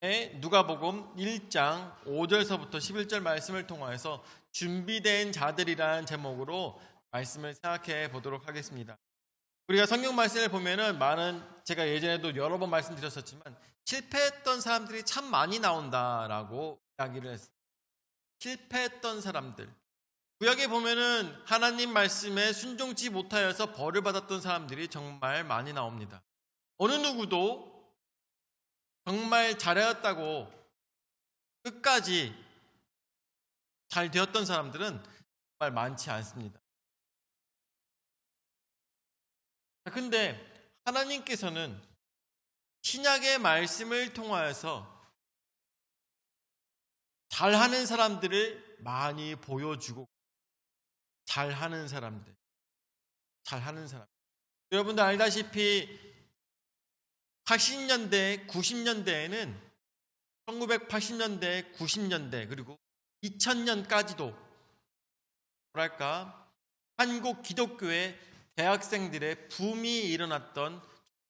누가복음 1장 5절서부터 11절 말씀을 통하여서 준비된 자들이라는 제목으로 말씀을 생각해 보도록 하겠습니다. 우리가 성경 말씀을 보면은 제가 예전에도 여러 번 말씀드렸었지만 실패했던 사람들이 참 많이 나온다라고 이야기를 했어요. 실패했던 사람들. 구약에 보면은 하나님 말씀에 순종치 못하여서 벌을 받았던 사람들이 정말 많이 나옵니다. 어느 누구도 정말 잘해왔다고 끝까지 잘 되었던 사람들은 정말 많지 않습니다. 근데 하나님께서는 신약의 말씀을 통하여서 잘하는 사람들을 많이 보여주고 잘하는 사람. 여러분들 알다시피 80년대, 90년대에는 1980년대, 90년대 그리고 2000년까지도 한국 기독교의 대학생들의 붐이 일어났던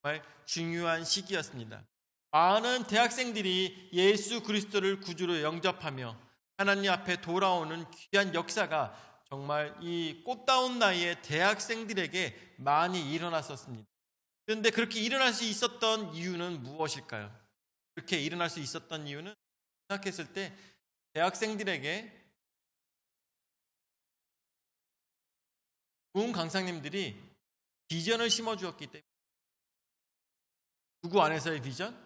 정말 중요한 시기였습니다. 많은 대학생들이 예수 그리스도를 구주로 영접하며 하나님 앞에 돌아오는 귀한 역사가 정말 이 꽃다운 나이의 대학생들에게 많이 일어났었습니다. 그런데 그렇게 일어날 수 있었던 이유는 무엇일까요? 그렇게 일어날 수 있었던 이유는 생각했을 때 대학생들에게 좋은 강사님들이 비전을 심어주었기 때문에. 누구 안에서의 비전?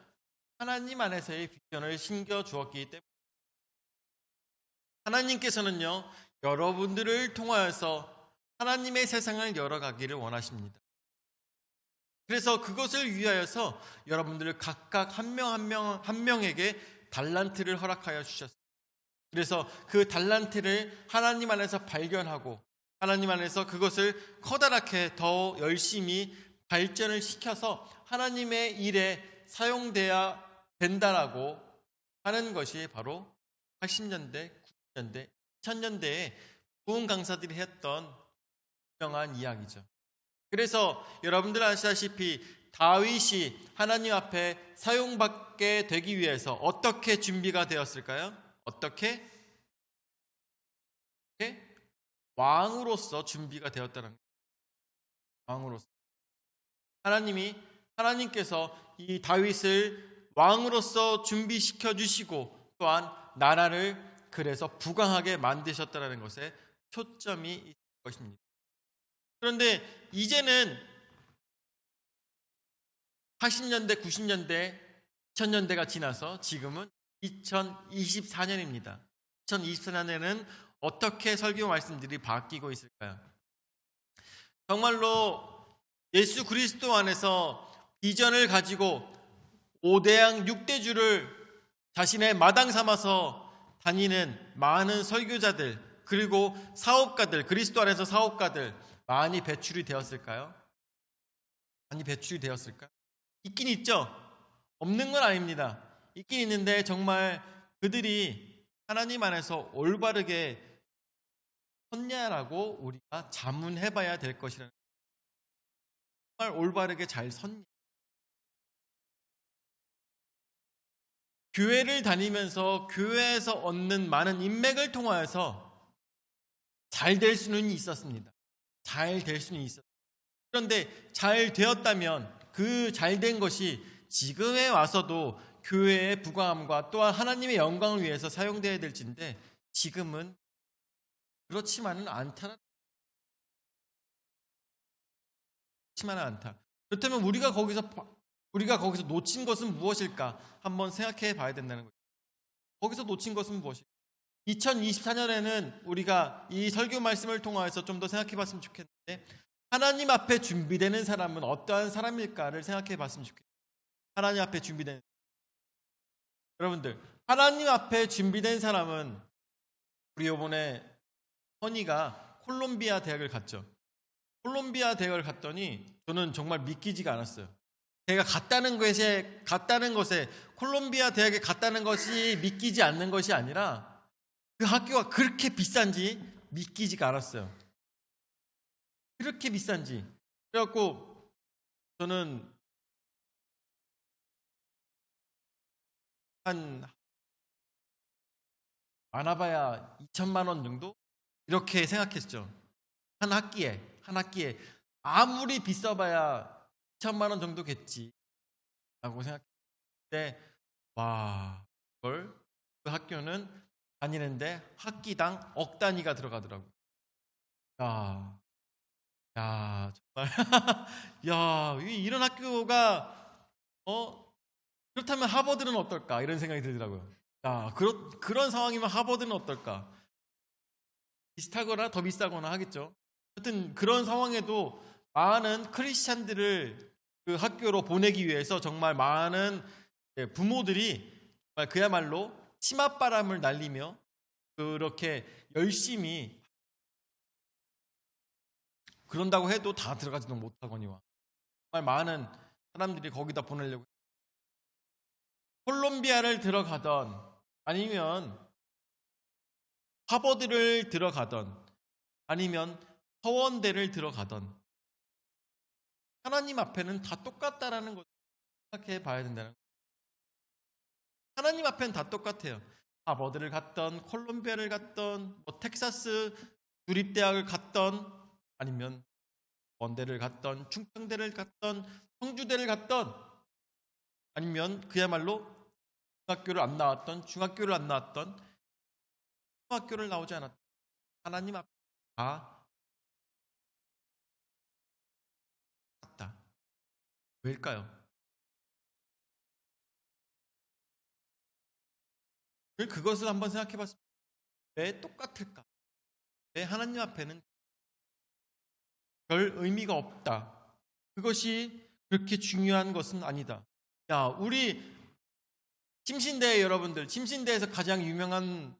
하나님 안에서의 비전을 심겨주었기 때문에. 하나님께서는요, 여러분들을 통하여서 하나님의 세상을 열어가기를 원하십니다. 그래서 그것을 위하여서 여러분들을 각각 한 명 명에게 달란트를 허락하여 주셨습니다. 그래서 그 달란트를 하나님 안에서 발견하고 하나님 안에서 그것을 커다랗게 더 열심히 발전을 시켜서 하나님의 일에 사용돼야 된다라고 하는 것이 바로 80년대, 90년대, 2000년대에 부흥 강사들이 했던 유명한 이야기죠. 그래서 여러분들 아시다시피 다윗이 하나님 앞에 사용받게 되기 위해서 어떻게 준비가 되었을까요? 어떻게? 왕으로서 준비가 되었다는 거예요. 왕으로서. 하나님께서 이 다윗을 왕으로서 준비시켜 주시고 또한 나라를 그래서 부강하게 만드셨다는 것에 초점이 있을 것입니다. 그런데 이제는 80년대, 90년대, 2000년대가 지나서 지금은 2024년입니다. 2024년에는 어떻게 설교 말씀들이 바뀌고 있을까요? 정말로 예수 그리스도 안에서 비전을 가지고 5대양 6대주를 자신의 마당 삼아서 다니는 많은 설교자들 그리고 사업가들, 그리스도 안에서 사업가들 많이 배출이 되었을까요? 많이 배출이 되었을까? 있긴 있죠. 없는 건 아닙니다. 있긴 있는데 정말 그들이 하나님 안에서 올바르게 섰냐라고 우리가 자문해봐야 될 것이라는, 정말 올바르게 잘 섰냐. 교회를 다니면서 교회에서 얻는 많은 인맥을 통하여서 잘 될 수는 있었습니다. 잘 될 수는 있었습니다. 그런데 잘 되었다면 그 잘 된 것이 지금에 와서도 교회의 부강함과 또한 하나님의 영광을 위해서 사용되어야 될진데 지금은 그렇지만은 않다. 그렇다면 우리가 거기서 놓친 것은 무엇일까? 한번 생각해 봐야 된다는 거죠. 거기서 놓친 것은 무엇일까? 2024년에는 우리가 이 설교 말씀을 통해서 좀 더 생각해 봤으면 좋겠는데 하나님 앞에 준비되는 사람은 어떠한 사람일까를 생각해 봤으면 좋겠어요. 하나님 앞에 준비된 여러분들, 하나님 앞에 준비된 사람은 우리 이번에 허니가 콜롬비아 대학을 갔죠. 콜롬비아 대학을 갔더니 저는 정말 믿기지가 않았어요. 제가 갔다는 것에 콜롬비아 대학에 갔다는 것이 믿기지 않는 것이 아니라 그 학교가 그렇게 비싼지 믿기지가 않았어요. 그렇게 비싼지. 그래갖고, '저는 한 많아봐야 2천만 원 정도 이렇게 생각했죠. 한 학기에 아무리 비싸봐야 2천만 원 정도겠지라고 생각했는데 와, 그걸 그 학교는 다니는데 학기당 억 단위가 들어가더라고요. 야, 정말 야, 이런 학교가 그렇다면 하버드는 어떨까 이런 생각이 들더라고요. 야, 그런 상황이면 하버드는 어떨까? 비슷하거나 더 비싸거나 하겠죠. 하여튼 그런 상황에도 많은 크리스찬들을 그 학교로 보내기 위해서 정말 많은 부모들이 정말 그야말로 치맛바람을 날리며 그렇게 열심히 그런다고 해도 다 들어가지도 못하거니와 정말 많은 사람들이 거기다 보내려고 콜롬비아를 들어가던 아니면 하버드를 들어가던 아니면 서원대를 들어가던 하나님 앞에는 다 똑같다라는 것을 생각해 봐야 된다는 거예요. 하나님 앞에는 다 똑같아요. 하버드를 갔던 콜롬비아를 갔던 텍사스 주립대학을 갔던 아니면 원대를 갔던 충청대를 갔던 성주대를 갔던 아니면 그야말로 중학교를 안 나왔던 중학교를 안 나왔던 초등학교를 나오지 않았던 하나님 앞에 다 같다. 왜일까요? 그것을 한번 생각해 봤습니다. 왜 똑같을까? 왜 하나님 앞에는 별 의미가 없다. 그것이 그렇게 중요한 것은 아니다. 야, 우리 침신대 여러분들, 침신대에서 가장 유명한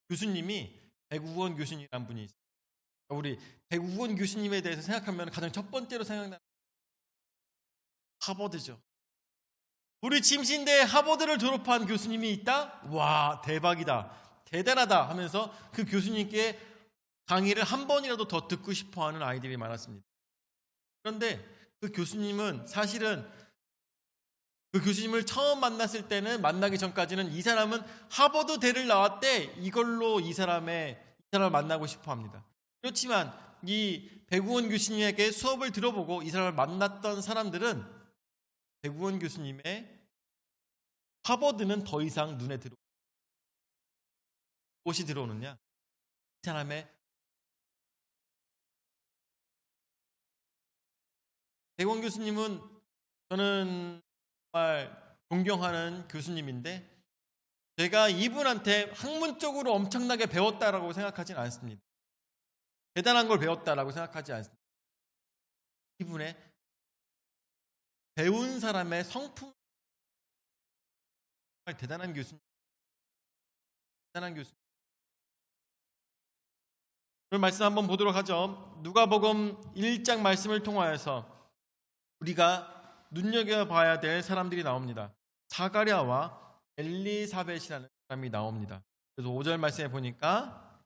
교수님이 백우원 교수님이라는 분이 있어요. 우리 백우원 교수님에 대해서 생각하면 가장 첫 번째로 생각나는 하버드죠. 우리 침신대에 하버드를 졸업한 교수님이 있다? 와, 대박이다. 대단하다 하면서 그 교수님께 강의를 한 번이라도 더 듣고 싶어 하는 아이들이 많았습니다. 그런데 그 교수님은 사실은 그 교수님을 처음 만났을 때는 만나기 전까지는 이 사람은 하버드 대를 나왔대 이걸로 이 사람을 만나고 싶어 합니다. 그렇지만 이 백우원 교수님에게 수업을 들어보고 이 사람을 만났던 사람들은 백우원 교수님의 하버드는 더 이상 눈에 들어오지 무엇이 들어오느냐? 이 사람의 백우원 교수님은 저는 정말 존경하는 교수님인데 제가 이분한테 학문적으로 엄청나게 배웠다라고 생각하지는 않습니다. 대단한 걸 배웠다라고 생각하지 않습니다. 이분의 배운 사람의 성품 정말 대단한 교수님. 오늘 말씀 한번 보도록 하죠. 누가복음 1장 말씀을 통하여서 우리가 눈여겨봐야 될 사람들이 나옵니다. 사가랴와 엘리사벳이라는 사람이 나옵니다. 그래서 5절 말씀에 보니까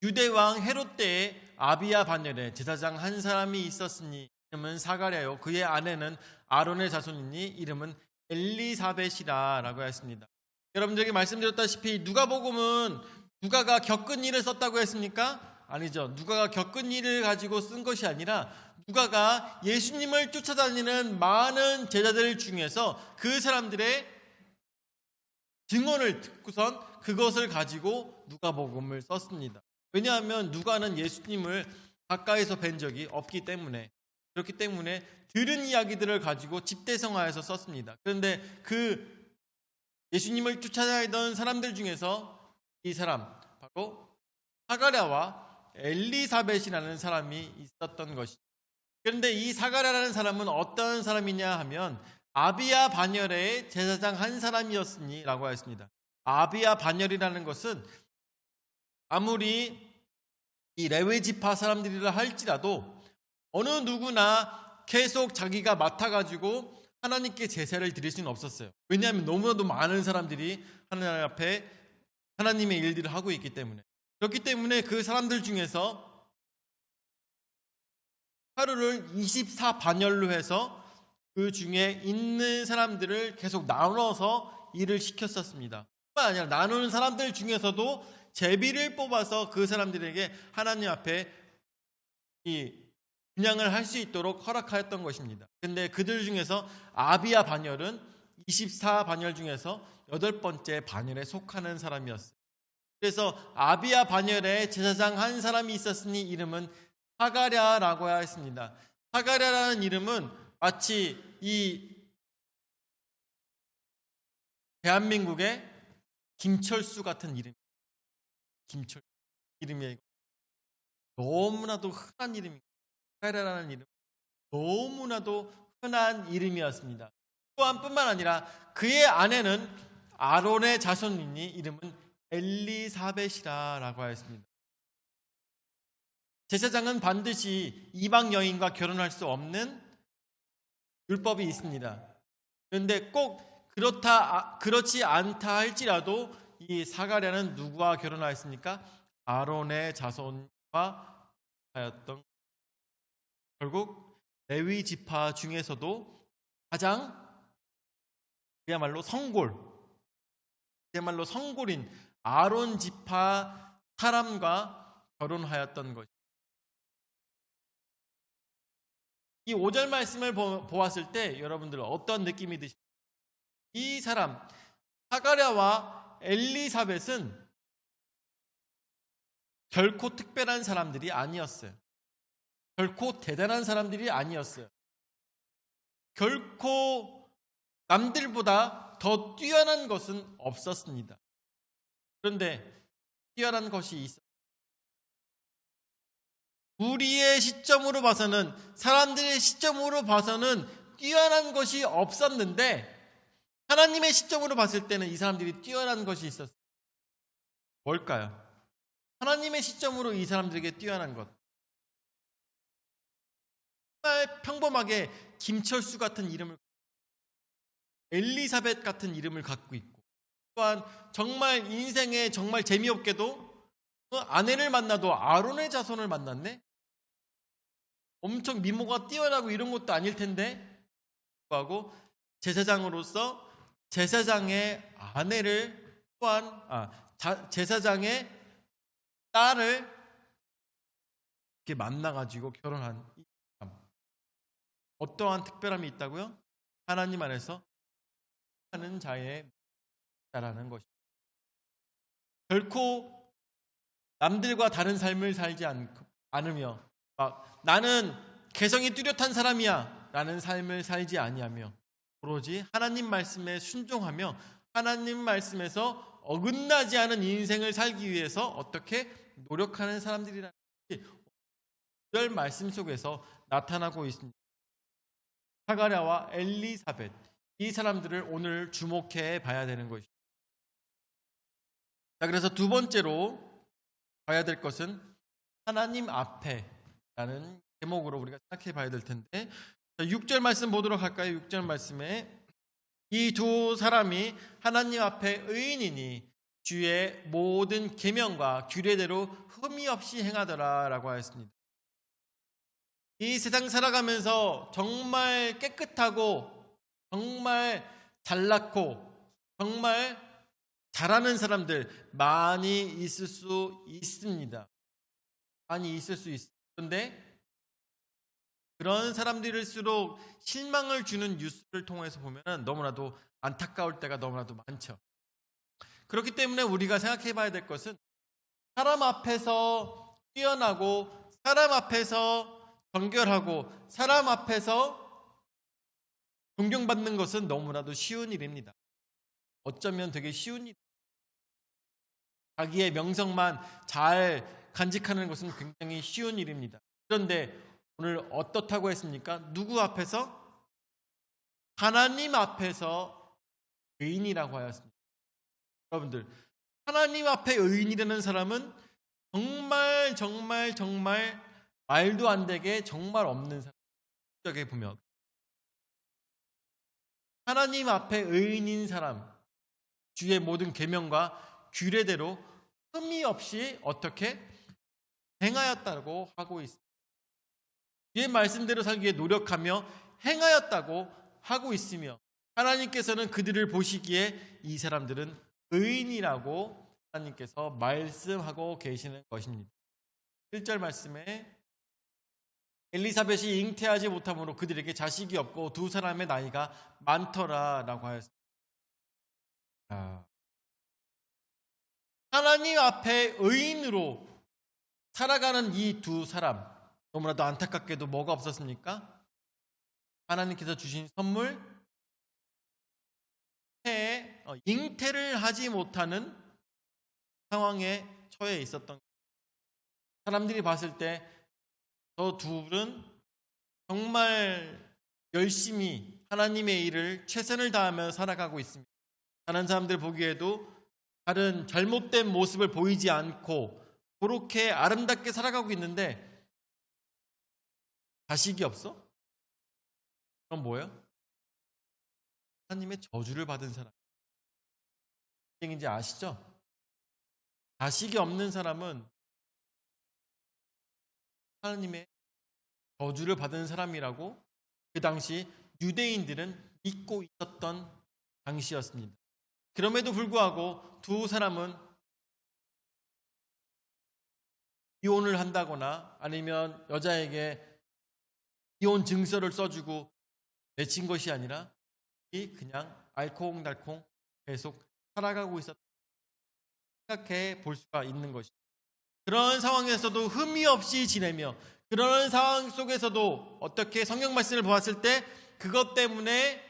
유대왕 헤롯 때에 아비야 반열에 제사장 한 사람이 있었으니 이름은 사가랴요 그의 아내는 아론의 자손이니 이름은 엘리사벳이라 라고 했습니다. 여러분들에게 말씀드렸다시피 누가복음은 누가가 겪은 일을 썼다고 했습니까? 아니죠. 누가가 겪은 일을 가지고 쓴 것이 아니라 누가가 예수님을 쫓아다니는 많은 제자들 중에서 그 사람들의 증언을 듣고선 그것을 가지고 누가복음을 썼습니다. 왜냐하면 누가는 예수님을 가까이서 뵌 적이 없기 때문에 그렇기 때문에 들은 이야기들을 가지고 집대성화해서 썼습니다. 그런데 그 예수님을 쫓아다니던 사람들 중에서 이 사람 바로 사가랴와 엘리사벳이라는 사람이 있었던 것이죠. 그런데 이 사가랴라는 사람은 어떤 사람이냐 하면 아비야 반열의 제사장 한 사람이었으니 라고 하였습니다. 아비야 반열이라는 것은 아무리 이 레위지파 사람들이라 할지라도 어느 누구나 계속 자기가 맡아가지고 하나님께 제사를 드릴 수는 없었어요. 왜냐하면 너무나도 많은 사람들이 하나님 앞에 하나님의 일들을 하고 있기 때문에. 그렇기 때문에 그 사람들 중에서 하루를 24반열로 해서 그 중에 있는 사람들을 계속 나눠서 일을 시켰었습니다. 뿐만 아니라 나누는 사람들 중에서도 제비를 뽑아서 그 사람들에게 하나님 앞에 이 분양을 할 수 있도록 허락하였던 것입니다. 근데 그들 중에서 아비야 반열은 24반열 중에서 8번째 반열에 속하는 사람이었어요. 그래서 아비야 반열에 제사장 한 사람이 있었으니 이름은 사가랴라고 했습니다. 사가랴라는 이름은 마치 이 대한민국의 김철수 같은 이름. 김철수 이름이 너무나도 흔한 이름입니다. 사가랴라는 이름 너무나도 흔한 이름이었습니다. 또한 뿐만 아니라 그의 아내는 아론의 자손이니 이름은 엘리사벳이라고 하였습니다. 제사장은 반드시 이방 여인과 결혼할 수 없는 율법이 있습니다. 그런데 꼭 그렇지 않다 할지라도 이 사가랴는 누구와 결혼하였습니까? 아론의 자손과 하였던, 결국 레위 지파 중에서도 가장 그야말로 성골인 아론 지파 사람과 결혼하였던 것입니다. 이 5절 말씀을 보았을 때 여러분들 어떤 느낌이 드십니까? 이 사람 사가랴와 엘리사벳은 결코 특별한 사람들이 아니었어요. 결코 대단한 사람들이 아니었어요. 결코 남들보다 더 뛰어난 것은 없었습니다. 그런데 뛰어난 것이 있었습니다. 우리의 시점으로 봐서는, 사람들의 시점으로 봐서는 뛰어난 것이 없었는데 하나님의 시점으로 봤을 때는 이 사람들이 뛰어난 것이 있었어요. 뭘까요? 하나님의 시점으로 이 사람들에게 뛰어난 것, 정말 평범하게 김철수 같은 이름을, 엘리사벳 같은 이름을 갖고 있고, 또한 정말 인생에 정말 재미없게도 아내를 만나도 아론의 자손을 만났네? 엄청 미모가 뛰어나고 이런 것도 아닐 텐데 하고 제사장으로서 제사장의 아내를, 또한 제사장의 딸을 이렇게 만나가지고 결혼한 이 사람, 어떠한 특별함이 있다고요? 하나님 안에서 하는 자의 자라는 것입니다. 결코 남들과 다른 삶을 살지 않으며 나는 개성이 뚜렷한 사람이야 라는 삶을 살지 아니하며 오로지 하나님 말씀에 순종하며 하나님 말씀에서 어긋나지 않은 인생을 살기 위해서 어떻게 노력하는 사람들이라는 것이 오늘 말씀 속에서 나타나고 있습니다. 사가랴와 엘리사벳, 이 사람들을 오늘 주목해 봐야 되는 것이죠. 자, 그래서 두 번째로 봐야 될 것은 하나님 앞에라는 제목으로 우리가 생각해 봐야 될 텐데, 6절 말씀 보도록 할까요? 6절 말씀에 이 두 사람이 하나님 앞에 의인이니 주의 모든 계명과 규례대로 흠이 없이 행하더라 라고 하였습니다. 이 세상 살아가면서 정말 깨끗하고 정말 잘났고 정말 잘하는 사람들 많이 있을 수 있습니다. 많이 있을 수 있어요. 그런데 그런 사람들일수록 실망을 주는 뉴스를 통해서 보면 너무나도 안타까울 때가 너무나도 많죠. 그렇기 때문에 우리가 생각해 봐야 될 것은 사람 앞에서 뛰어나고 사람 앞에서 정결하고 사람 앞에서 존경받는 것은 너무나도 쉬운 일입니다. 어쩌면 되게 쉬운 일. 자기의 명성만 잘 간직하는 것은 굉장히 쉬운 일입니다. 그런데 오늘 어떻다고 했습니까? 누구 앞에서? 하나님 앞에서 의인이라고 하였습니다. 여러분들, 하나님 앞에 의인이라는 사람은 정말 말도 안 되게 정말 없는 사람. 여기 보면 하나님 앞에 의인인 사람, 주의 모든 계명과 규례대로 흠이 없이 어떻게 행하였다고 하고 있습니다. 주의 말씀대로 살기 위해 노력하며 행하였다고 하고 있으며 하나님께서는 그들을 보시기에 이 사람들은 의인이라고 하나님께서 말씀하고 계시는 것입니다. 1절 말씀에 엘리사벳이 잉태하지 못함으로 그들에게 자식이 없고 두 사람의 나이가 많더라라고 하였습니다. 하나님 앞에 의인으로 살아가는 이 두 사람, 너무나도 안타깝게도 뭐가 없었습니까? 하나님께서 주신 선물, 잉태를 하지 못하는 상황에 처해 있었던 거예요. 사람들이 봤을 때 저 둘은 정말 열심히 하나님의 일을 최선을 다하며 살아가고 있습니다. 다른 사람들 보기에도 다른 잘못된 모습을 보이지 않고 그렇게 아름답게 살아가고 있는데 자식이 없어? 그럼 뭐예요? 하나님의 저주를 받은 사람. 무슨 얘기인지 아시죠? 자식이 없는 사람은 하나님의 저주를 받은 사람이라고 그 당시 유대인들은 믿고 있었던 당시였습니다. 그럼에도 불구하고 두 사람은 이혼을 한다거나 아니면 여자에게 이혼 증서를 써주고 내친 것이 아니라 그냥 알콩달콩 계속 살아가고 있었다 생각해 볼 수가 있는 것이죠. 그런 상황에서도 흠이 없이 지내며 그런 상황 속에서도 어떻게 성경 말씀을 보았을 때 그것 때문에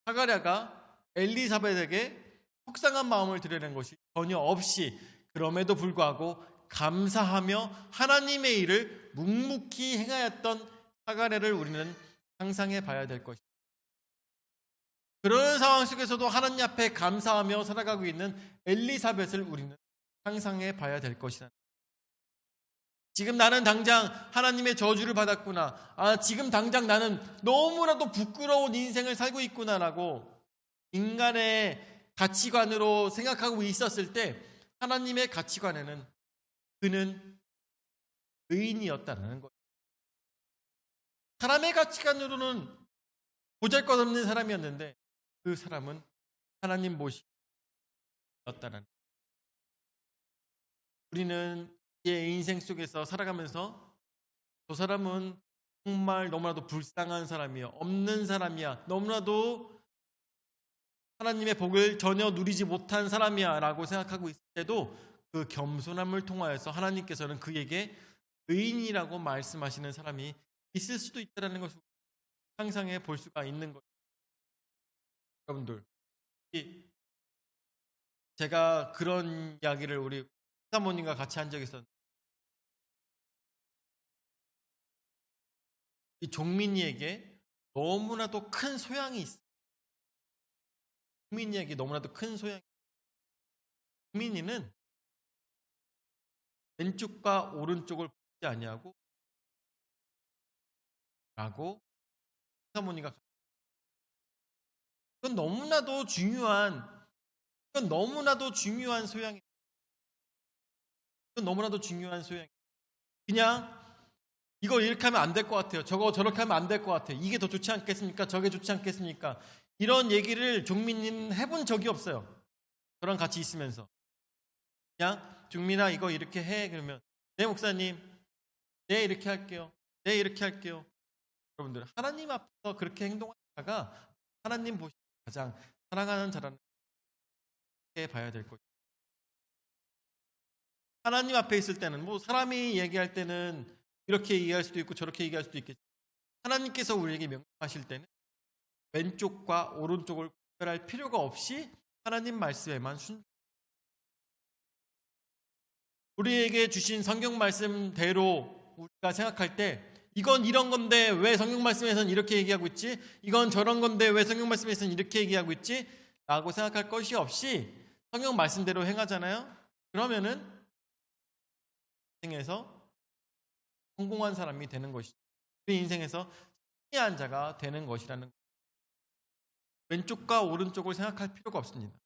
사가랴가 엘리사벳에게 속상한 마음을 드러낸 것이 전혀 없이 그럼에도 불구하고 감사하며 하나님의 일을 묵묵히 행하였던 사가랴를 우리는 상상해 봐야 될 것입니다. 그런 상황 속에서도 하나님 앞에 감사하며 살아가고 있는 엘리사벳을 우리는 상상해 봐야 될 것이다. 지금 나는 당장 하나님의 저주를 받았구나. 지금 당장 나는 너무나도 부끄러운 인생을 살고 있구나라고 인간의 가치관으로 생각하고 있었을 때 하나님의 가치관에는 그는 의인이었다는 것. 사람의 가치관으로는 보잘것없는 사람이었는데 그 사람은 하나님 보시기였다는. 우리는 제 인생 속에서 살아가면서 저 사람은 정말 너무나도 불쌍한 사람이야, 없는 사람이야, 너무나도 하나님의 복을 전혀 누리지 못한 사람이야 라고 생각하고 있을 때도 그 겸손함을 통하여서 하나님께서는 그에게 의인이라고 말씀하시는 사람이 있을 수도 있다는 것을 상상해 볼 수가 있는 거예요. 여러분들, 제가 그런 이야기를 우리 사모님과 같이 한 적이 있었는데 이 종민이에게 너무나도 큰 소양이 있어요. 종민이에게 너무나도 큰 소양이 있어요. 종민이는 왼쪽과 오른쪽을 보지 아니하고 라고 사모님과 이건 너무나도 중요한 소양이에요. 이건 너무나도 중요한 소양이에요. 그냥 이거 이렇게 하면 안 될 것 같아요. 저거 저렇게 하면 안 될 것 같아요. 이게 더 좋지 않겠습니까? 저게 좋지 않겠습니까? 이런 얘기를 종민이는 해본 적이 없어요. 저랑 같이 있으면서. 그냥 종민아 이거 이렇게 해. 그러면 네 목사님, 네 이렇게 할게요. 네 이렇게 할게요. 여러분들 하나님 앞에서 그렇게 행동하는 자가 하나님 보시는 가장 사랑하는 자라는 게 봐야 될 것이죠. 하나님 앞에 있을 때는 뭐 사람이 얘기할 때는 이렇게 얘기할 수도 있고 저렇게 얘기할 수도 있겠지만 하나님께서 우리에게 명령하실 때는 왼쪽과 오른쪽을 구별할 필요가 없이 하나님 말씀에만 우리에게 주신 성경 말씀대로 우리가 생각할 때 이건 이런 건데 왜 성경 말씀에서는 이렇게 얘기하고 있지? 이건 저런 건데 왜 성경 말씀에서는 이렇게 얘기하고 있지? 라고 생각할 것이 없이 성경 말씀대로 행하잖아요. 그러면은 인생에서 성공한 사람이 되는 것이죠. 우리 인생에서 승리한 자가 되는 것이라는 거예요. 왼쪽과 오른쪽을 생각할 필요가 없습니다.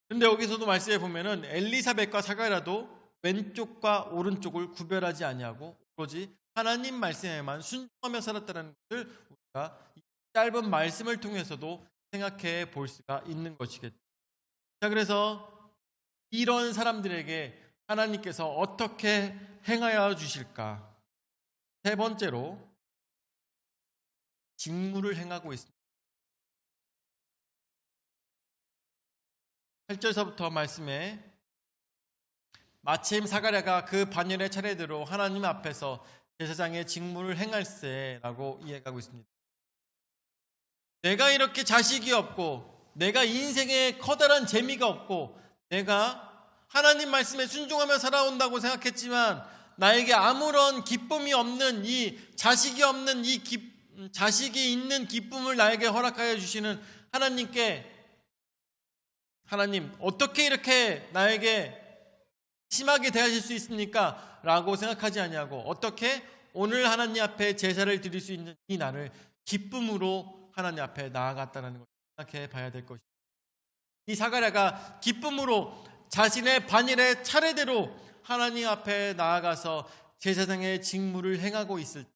그런데 여기서도 말씀해 보면은 엘리사벳과 사가랴도 왼쪽과 오른쪽을 구별하지 아니하고 오로지 하나님 말씀에만 순종하며 살았다는 것을 우리가 이 짧은 말씀을 통해서도 생각해 볼 수가 있는 것이겠죠. 자, 그래서 이런 사람들에게 하나님께서 어떻게 행하여 주실까? 세 번째로 직무를 행하고 있습니다. 8절서부터 말씀에 마침 사가랴가 그 반열의 차례대로 하나님 앞에서 제사장의 직무를 행할세라고 이야기하고 있습니다. 내가 이렇게 자식이 없고 내가 인생에 커다란 재미가 없고 내가 하나님 말씀에 순종하며 살아온다고 생각했지만 나에게 아무런 기쁨이 없는 이 자식이 없는 자식이 있는 기쁨을 나에게 허락하여 주시는 하나님께 하나님 어떻게 이렇게 나에게 심하게 대하실 수 있습니까? 라고 생각하지 아니하고 어떻게 오늘 하나님 앞에 제사를 드릴 수 있는 이 나를 기쁨으로 하나님 앞에 나아갔다는 것을 생각해 봐야 될 것입니다. 이 사가랴가 기쁨으로 자신의 반일의 차례대로 하나님 앞에 나아가서 제사장의 직무를 행하고 있을 때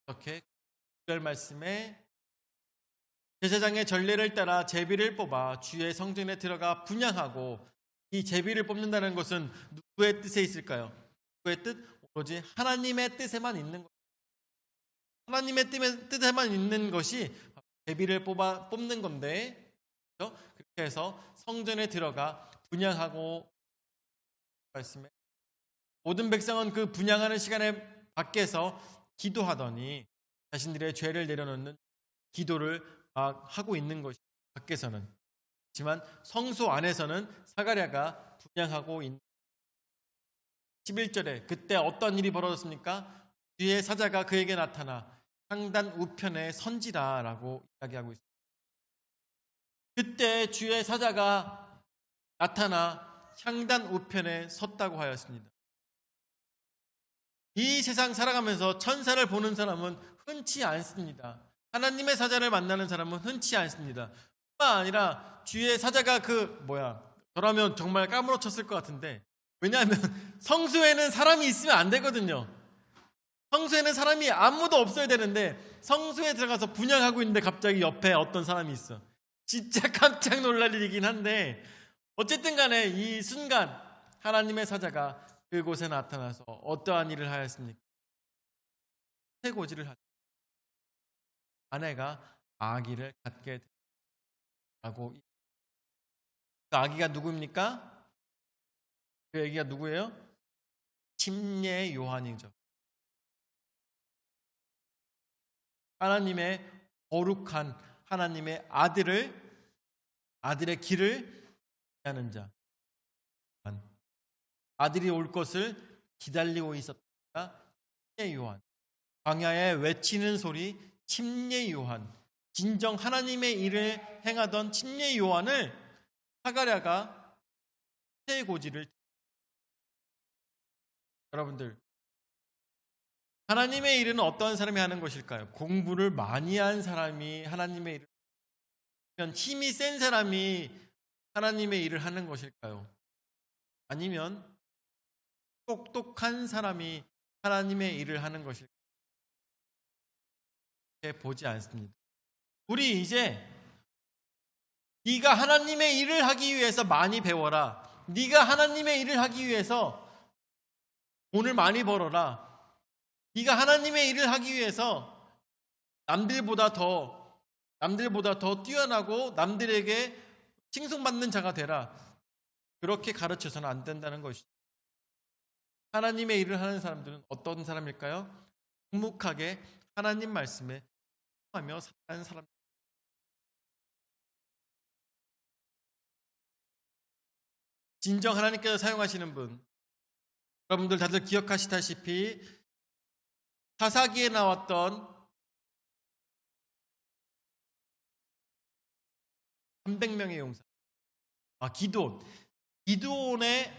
이렇게 9절 말씀에 제사장의 전례를 따라 제비를 뽑아 주의 성전에 들어가 분향하고 이 제비를 뽑는다는 것은 누구의 뜻에 있을까요? 누구의 뜻? 오로지 하나님의 뜻에만 있는 것. 하나님의 뜻에만 있는 것이 제비를 뽑는 건데 그렇죠? 그렇게 해서 성전에 들어가 분향하고 말씀에 모든 백성은 그 분향하는 시간에 밖에서 기도하더니 자신들의 죄를 내려놓는 기도를 막 하고 있는 것이 밖에서는 하지만 성소 안에서는 사가랴가 분향하고 있는 11절에 그때 어떤 일이 벌어졌습니까? 주의 사자가 그에게 나타나 향단 우편에 선지라라고 이야기하고 있습니다. 그때 주의 사자가 나타나 향단 우편에 섰다고 하였습니다. 이 세상 살아가면서 천사를 보는 사람은 흔치 않습니다. 하나님의 사자를 만나는 사람은 흔치 않습니다. 뿐만 아니라 주의 사자가 저라면 정말 까무러쳤을 것 같은데 왜냐하면 성소에는 사람이 있으면 안 되거든요. 성소에는 사람이 아무도 없어야 되는데 성소에 들어가서 분향하고 있는데 갑자기 옆에 어떤 사람이 있어. 진짜 깜짝 놀랄 일이긴 한데 어쨌든 간에 이 순간 하나님의 사자가 그곳에 나타나서 어떠한 일을 하였습니까? 쇠고지를 하죠. 아내가 아기를 갖게 되라고. 그 아기가 누구입니까? 그 아기가 누구예요? 침례 요한이죠. 하나님의 거룩한 하나님의 아들의 길을 하는 자. 아들이 올 것을 기다리고 있었다. 침례 요한. 광야에 외치는 소리 침례 요한. 진정 하나님의 일을 행하던 침례 요한을 사가랴가 쇠고지를. 여러분들, 하나님의 일은 어떤 사람이 하는 것일까요? 공부를 많이 한 사람이 하나님의 일을 하면 힘이 센 사람이 하나님의 일을 하는 것일까요? 아니면 똑똑한 사람이 하나님의 일을 하는 것일까요? 보지 않습니다. 우리 이제 네가 하나님의 일을 하기 위해서 많이 배워라. 네가 하나님의 일을 하기 위해서 돈을 많이 벌어라. 네가 하나님의 일을 하기 위해서 남들보다 더 뛰어나고 남들에게 칭송받는 자가 되라. 그렇게 가르쳐서는 안 된다는 것이죠. 하나님의 일을 하는 사람들은 어떤 사람일까요? 묵묵하게 하나님 말씀에 하며 사는 사람. 진정 하나님께서 사용하시는 분, 여러분들 다들 기억하시다시피 사사기에 나왔던 300명의 용사,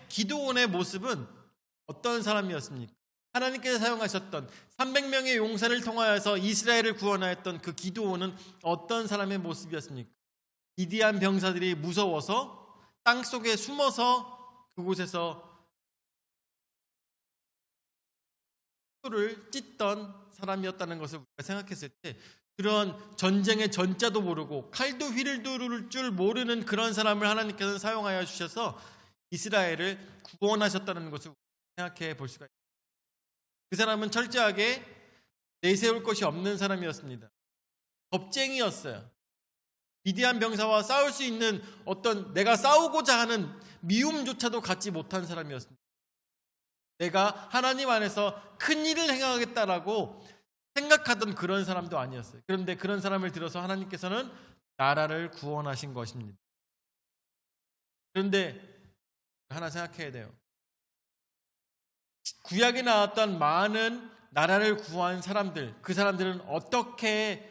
기드온의 모습은 어떤 사람이었습니까? 하나님께서 사용하셨던 300명의 용사를 통하여서 이스라엘을 구원하였던 그 기드온은 어떤 사람의 모습이었습니까? 미디안 병사들이 무서워서 땅속에 숨어서 그곳에서 를 찢던 사람이었다는 것을 우리가 생각했을 때, 그런 전쟁의 전자도 모르고 칼도 휘를 두를 줄 모르는 그런 사람을 하나님께서는 사용하여 주셔서 이스라엘을 구원하셨다는 것을 생각해 볼 수가 있습니다. 그 사람은 철저하게 내세울 것이 없는 사람이었습니다. 겁쟁이였어요. 위대한 병사와 싸울 수 있는 어떤 내가 싸우고자 하는 미움조차도 갖지 못한 사람이었습니다. 내가 하나님 안에서 큰 일을 행하겠다라고 생각하던 그런 사람도 아니었어요. 그런데 그런 사람을 들어서 하나님께서는 나라를 구원하신 것입니다. 그런데 하나 생각해야 돼요. 구약에 나왔던 많은 나라를 구한 사람들, 그 사람들은 어떻게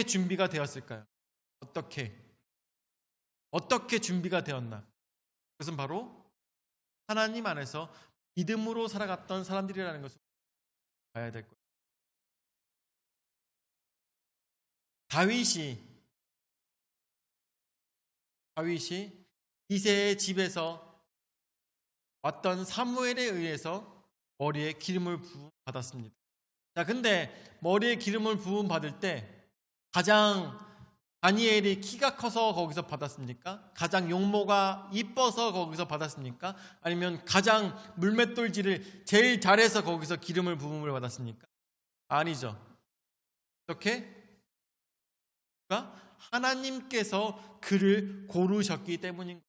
준비가 되었을까요? 어떻게 준비가 되었나? 그것은 바로 하나님 안에서 믿음으로 살아갔던 사람들이라는 것을 봐야 될 거예요. 다윗이 이새의 집에서 왔던 사무엘에 의해서 머리에 기름을 부음 받았습니다. 자, 근데 머리에 기름을 부음 받을 때 가장 다니엘이 키가 커서 거기서 받았습니까? 가장 용모가 이뻐서 거기서 받았습니까? 아니면 가장 물맷돌질을 제일 잘해서 거기서 기름을 부음을 받았습니까? 아니죠. 어떻게? 하나님께서 그를 고르셨기 때문인 거예요.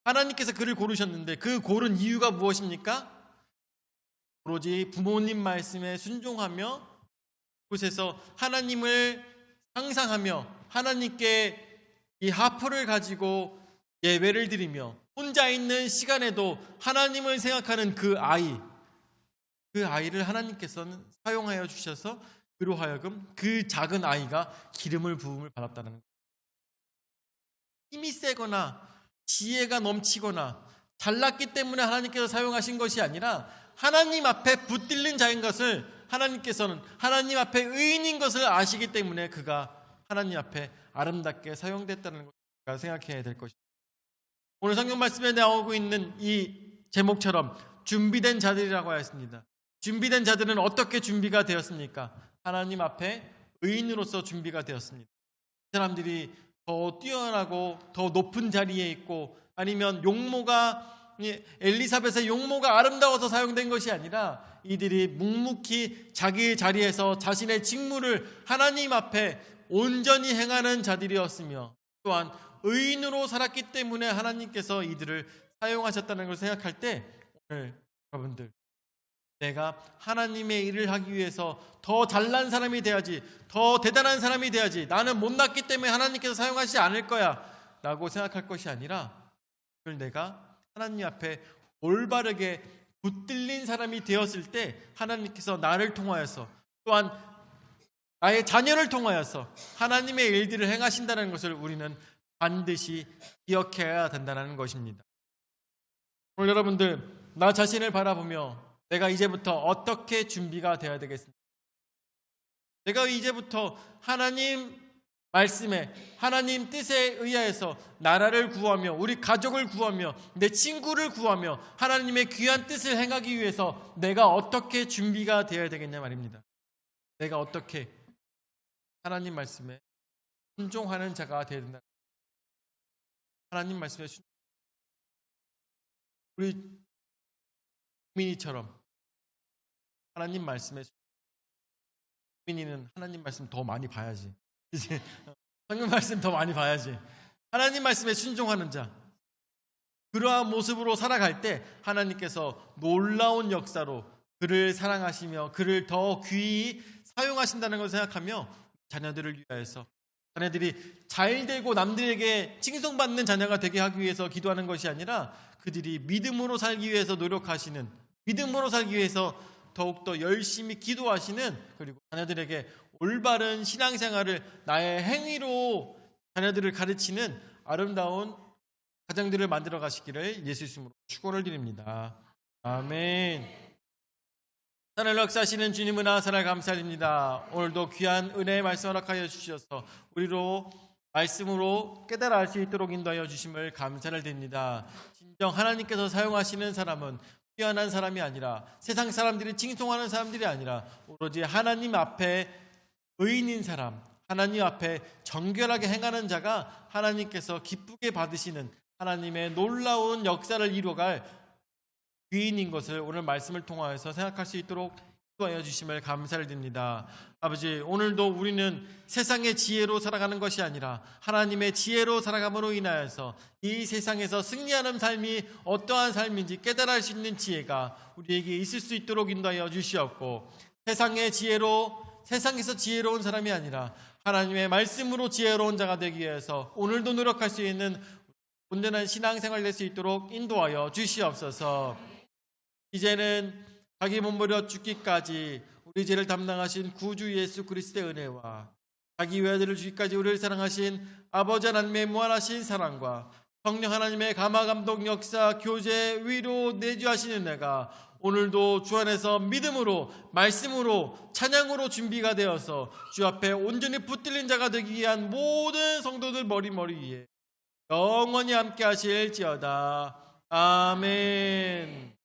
하나님께서 그를 고르셨는데 그 고른 이유가 무엇입니까? 오로지 부모님 말씀에 순종하며 그곳에서 하나님을 상상하며 하나님께 이 하프를 가지고 예배를 드리며 혼자 있는 시간에도 하나님을 생각하는 그 아이를 하나님께서는 사용하여 주셔서 그로 하여금 그 작은 아이가 기름을 부음을 받았다는 거예요. 힘이 세거나 지혜가 넘치거나 잘났기 때문에 하나님께서 사용하신 것이 아니라 하나님 앞에 붙들린 자인 것을 하나님께서는 하나님 앞에 의인인 것을 아시기 때문에 그가 하나님 앞에 아름답게 사용됐다는 것을 생각해야 될 것입니다. 오늘 성경 말씀에 나오고 있는 이 제목처럼 준비된 자들이라고 하였습니다. 준비된 자들은 어떻게 준비가 되었습니까? 하나님 앞에 의인으로서 준비가 되었습니다. 이 사람들이 더 뛰어나고 더 높은 자리에 있고 아니면 엘리사벳의 용모가 아름다워서 사용된 것이 아니라 이들이 묵묵히 자기 자리에서 자신의 직무를 하나님 앞에 온전히 행하는 자들이었으며 또한 의인으로 살았기 때문에 하나님께서 이들을 사용하셨다는 걸 생각할 때 오늘 여러분들 내가 하나님의 일을 하기 위해서 더 잘난 사람이 돼야지, 더 대단한 사람이 돼야지, 나는 못났기 때문에 하나님께서 사용하시지 않을 거야 라고 생각할 것이 아니라 그걸 내가 하나님 앞에 올바르게 붙들린 사람이 되었을 때 하나님께서 나를 통하여서 또한 나의 자녀를 통하여서 하나님의 일들을 행하신다는 것을 우리는 반드시 기억해야 된다는 것입니다. 오늘 여러분들 나 자신을 바라보며 내가 이제부터 어떻게 준비가 되어야 되겠습니까? 내가 이제부터 하나님 말씀에 하나님 뜻에 의하여서 나라를 구하며 우리 가족을 구하며 내 친구를 구하며 하나님의 귀한 뜻을 행하기 위해서 내가 어떻게 준비가 되어야 되겠냐 말입니다. 내가 어떻게 하나님 말씀에 순종하는 자가 되어야 된다. 하나님 말씀에 우리 민이처럼 하나님 말씀에 민이는 하나님 말씀 더 많이 봐야지. 이제 성경 말씀 더 많이 봐야지. 하나님 말씀에 순종하는 자, 그러한 모습으로 살아갈 때 하나님께서 놀라운 역사로 그를 사랑하시며 그를 더 귀히 사용하신다는 것을 생각하며 자녀들을 위하여서 자녀들이 잘되고 남들에게 칭송받는 자녀가 되게 하기 위해서 기도하는 것이 아니라 그들이 믿음으로 살기 위해서 노력하시는, 믿음으로 살기 위해서 더욱더 열심히 기도하시는, 그리고 자녀들에게 올바른 신앙생활을 나의 행위로 자녀들을 가르치는 아름다운 가정들을 만들어 가시기를 예수 이름으로 축원을 드립니다. 아멘. 하늘 역사하시는 주님 은하 사랑 감사드립니다. 오늘도 귀한 은혜의 말씀 허락하여 주셔서 우리로 말씀으로 깨달아 알 수 있도록 인도하여 주심을 감사를 드립니다. 진정 하나님께서 사용하시는 사람은 뛰어난 사람이 아니라 세상 사람들이 칭송하는 사람들이 아니라 오로지 하나님 앞에 의인인 사람, 하나님 앞에 정결하게 행하는 자가 하나님께서 기쁘게 받으시는 하나님의 놀라운 역사를 이루어갈 귀인인 것을 오늘 말씀을 통하여서 생각할 수 있도록 인도하여 주심을 감사를 드립니다. 아버지, 오늘도 우리는 세상의 지혜로 살아가는 것이 아니라 하나님의 지혜로 살아감으로 인하여서 이 세상에서 승리하는 삶이 어떠한 삶인지 깨달을 수 있는 지혜가 우리에게 있을 수 있도록 인도하여 주시옵고, 세상의 지혜로, 세상에서 지혜로운 사람이 아니라 하나님의 말씀으로 지혜로운 자가 되기 위해서 오늘도 노력할 수 있는 온전한 신앙생활 될 수 있도록 인도하여 주시옵소서. 이제는 자기 몸버려 죽기까지 우리 죄를 담당하신 구주 예수 그리스도의 은혜와 자기 외아들을 주기까지 우리를 사랑하신 아버지 하나님의 무한하신 사랑과 성령 하나님의 감화 감동 역사 교제 위로 내주하시는 은혜가 오늘도 주 안에서 믿음으로 말씀으로 찬양으로 준비가 되어서 주 앞에 온전히 붙들린 자가 되기 위한 모든 성도들 머리 위에 영원히 함께 하실지어다. 아멘.